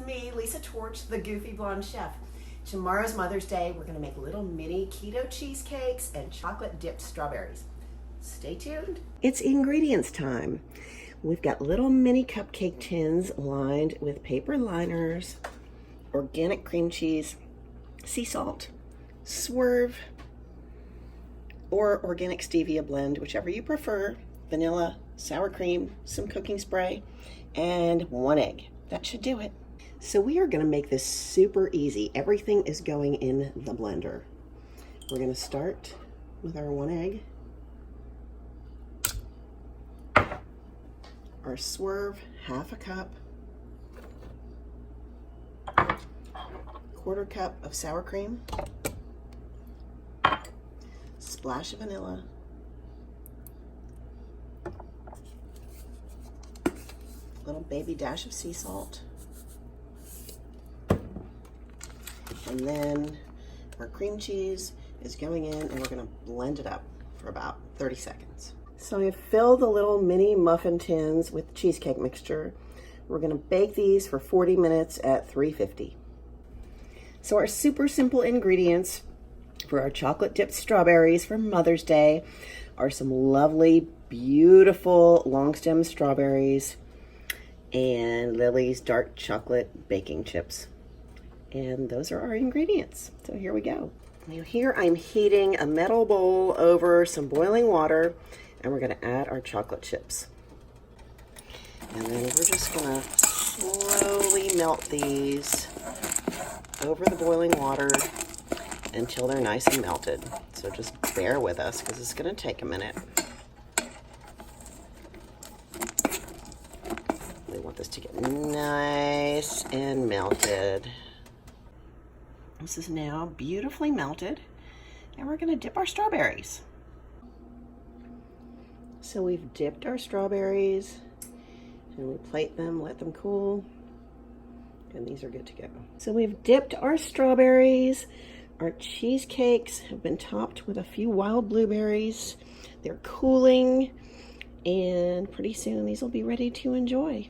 me, Lisa Torch, the Goofy Blonde Chef. Tomorrow's Mother's Day. We're gonna make little mini keto cheesecakes and chocolate dipped strawberries. Stay tuned. It's ingredients time. We've got little mini cupcake tins lined with paper liners, organic cream cheese, sea salt, Swerve, or organic stevia blend, whichever you prefer, vanilla, sour cream, some cooking spray, and 1 egg. That should do it. So we are gonna make this super easy. Everything is going in the blender. We're gonna start with our 1 egg, our Swerve, 1/2 cup, 1/4 cup of sour cream, splash of vanilla, little baby dash of sea salt, and then our cream cheese is going in, and we're going to blend it up for about 30 seconds. So we fill the little mini muffin tins with cheesecake mixture. We're going to bake these for 40 minutes at 350. So our super simple ingredients for our chocolate dipped strawberries for Mother's Day are some lovely, beautiful long stem strawberries and Lily's dark chocolate baking chips. And those are our ingredients. So here we go. Now here I'm heating a metal bowl over some boiling water, and we're gonna add our chocolate chips. And then we're just gonna slowly melt these over the boiling water until they're nice and melted. So just bear with us because it's gonna take a minute. We want this to get nice and melted. This is now beautifully melted, and we're gonna dip our strawberries. So we've dipped our strawberries, and we plate them, let them cool, and these are good to go. So we've dipped our strawberries. Our cheesecakes have been topped with a few wild blueberries. They're cooling, and pretty soon these will be ready to enjoy.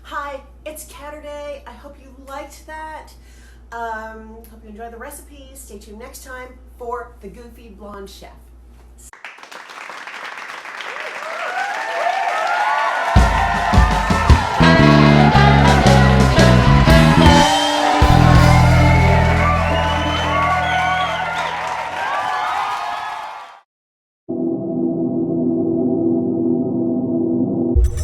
Hi, it's Saturday. I hope you liked that. Hope you enjoy the recipes. Stay tuned next time for the Goofy Blonde Chef.